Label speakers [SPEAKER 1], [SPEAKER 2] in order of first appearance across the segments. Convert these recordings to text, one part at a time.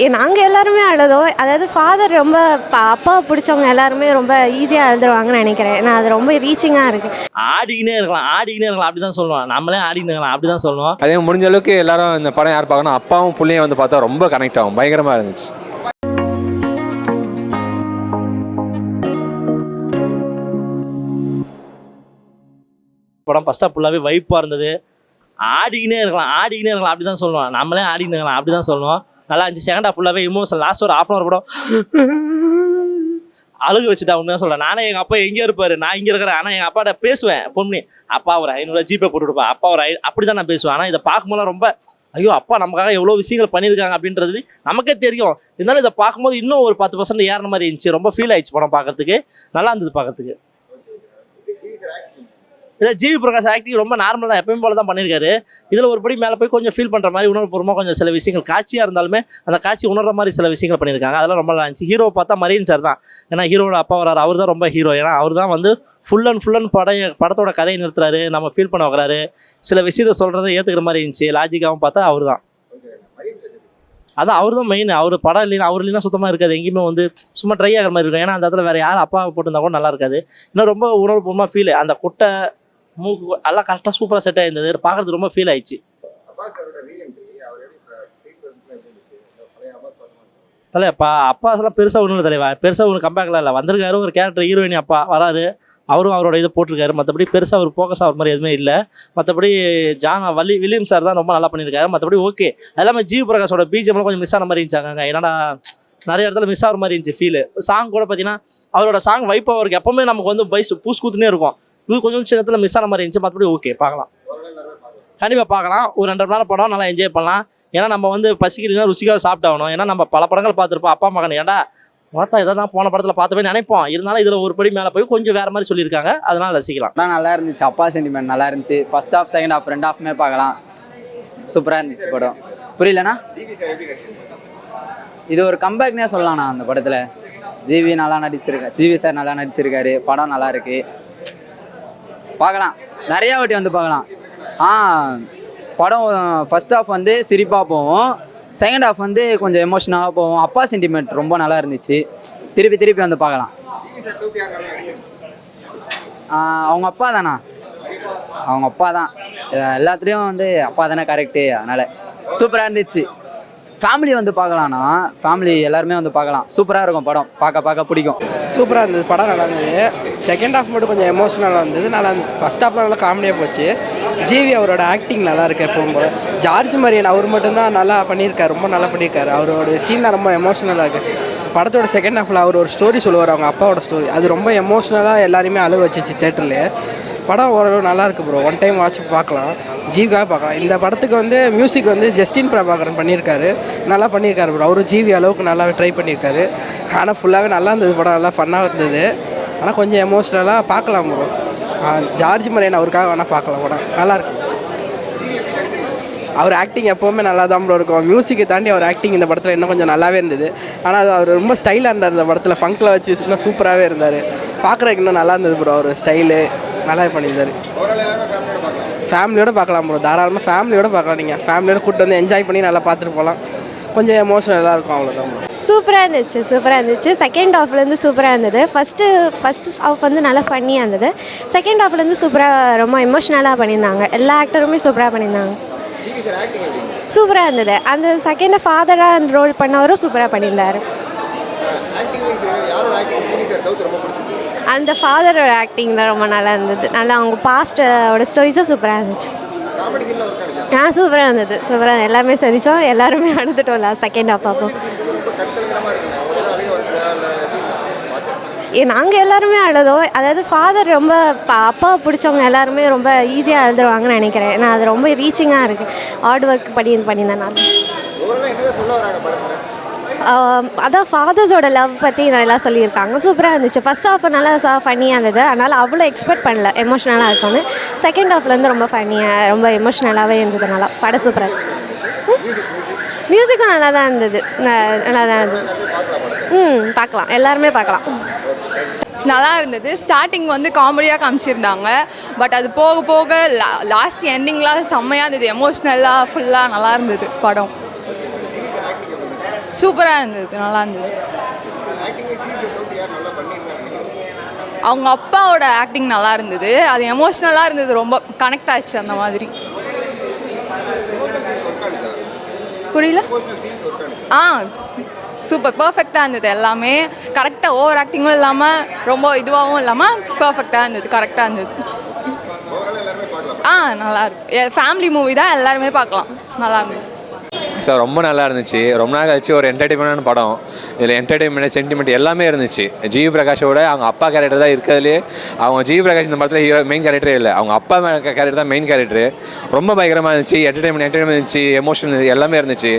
[SPEAKER 1] நாங்கள் எல்லாருமே அழுதோம். அதாவது ஃபாதர் ரொம்ப அப்பாவை பிடிச்சவங்க எல்லாருமே ரொம்ப ஈஸியாக அழுதுருவாங்கன்னு நினைக்கிறேன். ஏன்னா அது ரொம்ப ரீச்சிங்காக இருக்குது.
[SPEAKER 2] ஆடிக்கினே இருக்கலாம் அப்படி தான் சொல்லுவோம். நம்மளே ஆடிக்கினே இருக்கலாம் அப்படி தான் சொல்லுவோம்.
[SPEAKER 3] அதே முடிஞ்ச அளவுக்கு எல்லாரும் இந்த படம் யார் பார்க்கணும், அப்பாவும் பிள்ளையும் வந்து பார்த்தா ரொம்ப கனெக்ட் ஆகும். பயங்கரமாக இருந்துச்சு.
[SPEAKER 2] படம் ஃபஸ்ட்டாக ஃபுல்லாகவே வைப்பாக இருந்தது. ஆடிக்கினே இருக்கலாம் அப்படி தான் சொல்லுவோம். நம்மளே ஆடிக்கினே இருக்கலாம் அப்படி தான் சொல்லுவோம். நல்லா இருந்துச்சு. செகண்ட் ஹாஃப் ஃபுல்லாகவே இமோஷனல். லாஸ்ட் ஒரு ½ ஹவர் கூட அழுக வச்சுட்டா. உண்மையாக சொல்கிறேன். நானே எங்கள் அப்பா எங்கே இருப்பார், நான் இங்கே இருக்கிறேன். ஆனால் எங்கள் அப்பாட்ட பேசுவேன் ஃபோன் பண்ணி, அப்பா ஒரு 500 ஜிபே போட்டு விடுப்பா, அப்பா ஒரு அப்படி தான் நான் பேசுவேன். ஆனால் இதை பார்க்கும்போது ரொம்ப ஐயோ அப்பா நமக்காக எவ்வளோ விஷயங்கள் பண்ணியிருக்காங்க அப்படின்றது நமக்கே தெரியும். இருந்தாலும் இதை பார்க்கும்போது இன்னும் ஒரு 10% ஏறின மாதிரி இருந்துச்சு. ரொம்ப ஃபீல் ஆயிடுச்சு படம் பார்க்கறதுக்கு. நல்லா இருந்தது பார்க்கறதுக்கு. இல்லை, ஜிவி பிரகாஷ் ஆக்டிங் ரொம்ப நார்மல் தான், எப்பயும் போல தான் பண்ணியிருக்காரு. இதில் ஒரு படி மேலே போய் கொஞ்சம் ஃபீல் பண்ணுற மாதிரி உணர்வுபூர்வமாக கொஞ்சம் சில விஷயங்கள் காட்சியாக இருந்தாலுமே அந்த காட்சி உணர்ற மாதிரி சில விஷயங்கள் பண்ணியிருக்காங்க. அதெல்லாம் ரொம்ப நல்லா இருந்துச்சு. ஹீரோ பார்த்தா மரியன் சார் தான். ஏன்னா ஹீரோட அப்பா வராரு, அவர் தான் ரொம்ப ஹீரோ. ஏன்னா அவர் தான் வந்து ஃபுல் அண்ட் படத்தோட கதையை நிறுத்துறாரு, நம்ம ஃபீல் பண்ண வைக்கிறாரு. சில விஷயத்தை சொல்கிறத ஏற்றுக்கிற மாதிரி இருந்துச்சு. லாஜிக்காகவும் பார்த்தா அவர் தான். அதான் அவர் தான் மெயின். அவர் படம் இல்லைன்னா அவர் இல்லைன்னா சுத்தமாக இருக்காது. எங்கேயுமே வந்து சும்மா ட்ரை ஆகிற மாதிரி இருக்கும். ஏன்னா அந்த இடத்துல வேறு யார் அப்பா போட்டிருந்தா கூட நல்லா இருக்காது. இன்னும் ரொம்ப உணர்வுபூர்வமாக ஃபீல். அந்த குட்டை மூக்கு எல்லாம் கரெக்டாக சூப்பராக செட் ஆகிருந்தது. பார்க்குறது ரொம்ப ஃபீல் ஆயிடுச்சு. தலைவா அப்பாஸ்லாம் பெருசாக ஒன்றும் இல்லை தலைவா. பெருசாக ஒன்று கம்பேக்லாம் இல்லை. வந்திருக்காரு ஒரு கேரக்டர், ஹீரோயினி அப்பா வராரு, அவரும் அவரோட இதை போட்டிருக்காரு. மற்றபடி பெருசாக ஒரு ஃபோக்கஸ் ஆகிற மாதிரி எதுவுமே இல்லை. மற்றபடி வில்லியம் சார் தான் ரொம்ப நல்லா பண்ணியிருக்காரு. மற்றபடி ஓகே. எல்லாமே ஜிவி பிரகாஷோட பிஜிஎம்லாம் கொஞ்சம் மிஸ் ஆன மாதிரி இருந்துச்சாங்க. என்னடா நிறைய இடத்துல மிஸ் ஆகிற மாதிரி இருந்துச்சு ஃபீல். சாங் கூட பார்த்தீங்கன்னா அவரோட சாங் வைப் அவருக்கு எப்போவுமே நமக்கு வந்து பூஸ் கூத்துனே இருக்கும். இது கொஞ்சம் சின்னத்தில் மிஸ் ஆன மாதிரி இருந்துச்சு. மற்றபடி ஓகே, பார்க்கலாம், கண்டிப்பாக பார்க்கலாம். ஒரு 2 மணி நேரம் படம் நல்லா என்ஜாய் பண்ணலாம். ஏன்னா நம்ம வந்து பசிக்கிறதுனா ருசிக்காக சாப்பிட்டாகணும். ஏன்னா நம்ம பல படங்கள் பார்த்துருப்போம் அப்பா மகன். ஏன்டா பார்த்தா இதை தான் போன படத்தில் பார்த்து போய் நினைப்போம். இருந்தாலும் இதில் ஒரு படி மேலே போய் கொஞ்சம் வேறு மாதிரி சொல்லியிருக்காங்க. அதனால் ரசிக்கலாம்.
[SPEAKER 4] நல்லா இருந்துச்சு. அப்பா சென்டிமெண்ட் நல்லா இருந்துச்சு. ஃபர்ஸ்ட் ஹாஃப், செகண்ட் ஹாஃப், 2 ஹாஃப்மே பார்க்கலாம். சூப்பராக இருந்துச்சு படம். புரியலண்ணா, இது ஒரு கம்பேக்னே சொல்லலாம்ண்ணா. அந்த படத்தில் ஜிவி சார் நல்லா நடிச்சிருக்காரு. படம் நல்லா இருக்கு, பார்க்கலாம். நிறையா வாட்டி வந்து பார்க்கலாம். படம் ஃபர்ஸ்ட் ஹாஃப் வந்து சிரிப்பாக போகும், செகண்ட் ஹாஃப் வந்து கொஞ்சம் எமோஷனலாக போகும். அப்பா சென்டிமெண்ட் ரொம்ப நல்லா இருந்துச்சு. திருப்பி வந்து பார்க்கலாம். அவங்க அப்பா தானா? அவங்க அப்பா தான் எல்லாத்துலேயும் வந்து அப்பா தானே கரெக்டு. அதனால் சூப்பராக இருந்துச்சு. ஃபேமிலி வந்து பார்க்கலாம்ண்ணா. ஃபேமிலி எல்லாருமே வந்து பார்க்கலாம். சூப்பராக இருக்கும் படம். பார்க்க பிடிக்கும்.
[SPEAKER 5] சூப்பராக இருந்தது. படம் நல்லா இருந்தது. செகண்ட் ஹாஃப் மட்டும் கொஞ்சம் எமோஷனலாக இருந்தது. நல்லா இருந்தது. ஃபர்ஸ்ட் ஹாஃப் நல்லா காமெடியாக போச்சு. ஜிவி அவரோட ஆக்டிங் நல்லா இருக்கு. எப்பவும் போல ஜார்ஜ் மரியன் அவர் மட்டும்தான் நல்லா பண்ணியிருக்காரு. ரொம்ப நல்லா பண்ணியிருக்காரு. அவரோட சீன்லாம் ரொம்ப எமோஷனலாக இருக்குது. படத்தோட செகண்ட் ஹாஃபில் அவர் ஒரு ஸ்டோரி சொல்லுவார், அவங்க அப்பாவோட ஸ்டோரி. அது ரொம்ப எமோஷ்னலாக எல்லாருமே அழுவ வச்சிச்சு தேட்டர்லேயே. படம் ஓரளவு நல்லா இருக்குது ப்ரோ. ஒன் டைம் வாட்ச் பார்க்கலாம், ஜிவிக்காக பார்க்கலாம். இந்த படத்துக்கு வந்து மியூசிக் வந்து ஜஸ்டின் பிரபாகரன் பண்ணியிருக்காரு. நல்லா பண்ணியிருக்காரு ப்ரோ. அவரும் ஜிவி அளவுக்கு நல்லாவே ட்ரை பண்ணியிருக்காரு. ஆனால் ஃபுல்லாகவே நல்லா இருந்தது படம். நல்லா ஃபன்னாக இருந்தது. ஆனால் கொஞ்சம் எமோஷ்னலாக பார்க்கலாம் ப்ரோ. ஜார்ஜ் மரியன் அவருக்காக வேணால் பார்க்கலாம். படம் நல்லாயிருக்கு. அவர் ஆக்டிங் எப்போவுமே நல்லா தான் ப்ரோ இருக்கும். மியூசிக்கை தாண்டி அவர் ஆக்டிங் இந்த படத்தில் இன்னும் கொஞ்சம் நல்லாவே இருந்தது. ஆனால் அது அவர் ரொம்ப ஸ்டைலாக இருந்தார் இந்த படத்தில். ஃபங்கில் வச்சு இன்னும் சூப்பராகவே இருந்தார். பார்க்குறதுக்கு இன்னும் நல்லா இருந்தது ப்ரோ. அவர் ஸ்டைலு நல்லா பண்ணியிருந்தார். ஃபேமிலியோடு பார்க்கலாம் ப்ரோ. தாராளமாக ஃபேமிலியோடு பார்க்கலாம். நீங்கள் ஃபேமிலியோட கூப்பிட்டு வந்து என்ஜாய் பண்ணி நல்லா பார்த்துட்டு போகலாம். கொஞ்சம் எமோஷனலாக இருக்கும், அவ்வளோதான் ப்ரோ.
[SPEAKER 1] சூப்பராக இருந்துச்சு. செகண்ட் ஹாஃப்லேருந்து சூப்பராக இருந்தது. ஃபஸ்ட்டு ஹாஃப் வந்து நல்லா ஃபன்னியாக இருந்தது. செகண்ட் ஹாஃப்லேருந்து சூப்பராக ரொம்ப எமோஷ்னலாக பண்ணியிருந்தாங்க. எல்லா ஆக்டருமே சூப்பராக பண்ணியிருந்தாங்க. சூப்பராக இருந்தது. அந்த செகண்ட் ஃபாதராக அந்த ரோல் பண்ணவரும் சூப்பராக பண்ணியிருந்தார். அந்த ஃபாதரோட ஆக்டிங் தான் ரொம்ப நல்லா இருந்தது. நல்லா அவங்க பாஸ்டோட ஸ்டோரிஸும் சூப்பராக இருந்துச்சு. சூப்பராக இருந்தது. எல்லாமே சரிச்சோம். எல்லாருமே அழுதுட்டோம்ல செகண்ட் ஹாஃப். அப்போ நாங்கள் எல்லாருமே அழுதோம். அதாவது ஃபாதர் ரொம்ப அப்பாவை பிடிச்சவங்க எல்லாருமே ரொம்ப ஈஸியாக அழுதுருவாங்கன்னு நினைக்கிறேன். ஏன்னா அது ரொம்ப ரீச்சிங்காக இருக்குது. ஹார்ட் ஒர்க் பண்ணியிருந்தேன் நான். அதான் ஃபாதர்ஸோட லவ் பற்றி நல்லா சொல்லியிருக்காங்க. சூப்பராக இருந்துச்சு. ஃபர்ஸ்ட் ஹாஃப் நல்லா ஃபன்னியாக இருந்தது. அதனால் அவ்வளோ எக்ஸ்பெக்ட் பண்ணல எமோஷ்னலாக இருக்கும்னு. செகண்ட் ஹாஃப்லேருந்து ரொம்ப ஃபன்னியாக ரொம்ப எமோஷ்னலாகவே இருந்தது. நல்லா படம் சூப்பராக இருக்குது. மியூசிக்கும் நல்லா தான் இருந்தது. பார்க்கலாம், எல்லாருமே பார்க்கலாம்.
[SPEAKER 6] நல்லா இருந்தது. ஸ்டார்டிங் வந்து காமெடியாக காமிச்சிருந்தாங்க. பட் அது போக போக லாஸ்ட் எண்டிங்லாம் செம்மையாக இருந்தது. எமோஷ்னலாக ஃபுல்லாக நல்லா இருந்தது படம். சூப்பராக இருந்தது, நல்லா இருந்தது. அவங்க அப்பாவோட ஆக்டிங் நல்லா இருந்தது, அது எமோஷ்னலாக இருந்தது, ரொம்ப கனெக்ட் ஆச்சு அந்த மாதிரி. புரியல? சூப்பர் பர்ஃபெக்டாக இருந்தது, எல்லாமே கரெக்டாக, ஓவர் ஆக்டிங்கும் இல்லாமல் ரொம்ப இதுவாகவும் இல்லாமல் பர்ஃபெக்டாக இருந்தது, கரெக்டாக இருந்தது. நல்லா இருக்கு, ஃபேமிலி மூவி தான், எல்லாருமே பார்க்கலாம், நல்லா இருந்தது.
[SPEAKER 3] சார் ரொம்ப நல்லா இருந்துச்சு. ரொம்ப நாள் கழிச்சு ஒரு என்டர்டைன்மெண்டான படம். இதில் என்டர்டைன்மெண்ட் சென்டிமெண்ட் எல்லாமே இருந்துச்சு. ஜிவி பிரகாஷோட அவங்க அப்பா கேரக்டர் தான் இருக்கிறதுலே. அவங்க ஜிவி பிரகாஷ் இந்த படத்தில் ஹீரோ மெயின் கேரக்டரே இல்லை, அவங்க அப்பா கேரக்டர் தான் மெயின் கேரக்டரு. ரொம்ப பயங்கரமாக இருந்துச்சு. என்டர்டைன்மெண்ட் இருந்துச்சு, எமோஷன் எல்லாமே இருந்துச்சு.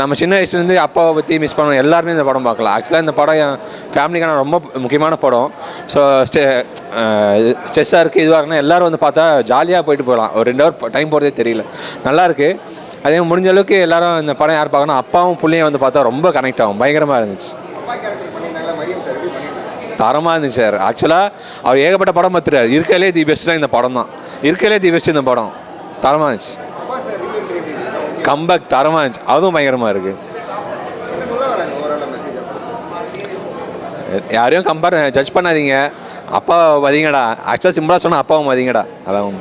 [SPEAKER 3] நம்ம சின்ன வயசுலேருந்து அப்பாவை பற்றி மிஸ் பண்ணுவோம், எல்லாருமே இந்த படம் பார்க்கலாம். ஆக்சுவலாக இந்த படம் என் ஃபேமிலிக்கான ரொம்ப முக்கியமான படம். ஸோ ஸ்ட்ரெஸ்ஸாக இருக்குது, இதுவாக இருக்குன்னா எல்லோரும் வந்து பார்த்தா ஜாலியாக போயிட்டு போகலாம். ஒரு 2 ஹவர் டைம் போகிறதே தெரியல, நல்லாயிருக்கு. அதே முடிஞ்ச அளவுக்கு எல்லாரும் இந்த படம் யார் பார்க்கணும், அப்பாவும் பிள்ளையும் வந்து பார்த்தா ரொம்ப கனெக்ட் ஆகும். பயங்கரமாக இருந்துச்சு, தரமாக இருந்துச்சு சார். ஆக்சுவலாக அவர் ஏகப்பட்ட படம் பார்த்துட்டார், இருக்கிறதுலே தி பெஸ்ட்லாம் இந்த படம் தான். இருக்கிறதுலே தி பெஸ்ட் இந்த படம், தரமாக இருந்துச்சு. கம்பேக் தரமாக இருந்துச்சு, அதுவும் பயங்கரமாக இருக்குது. யாரையும் ஜட்ஜ் பண்ணாதீங்க, அப்பா மதிங்கடா. ஆக்சுவலாக சிம்பிளாக சொன்னால் அப்பாவும் மதிங்கடா, அதான்.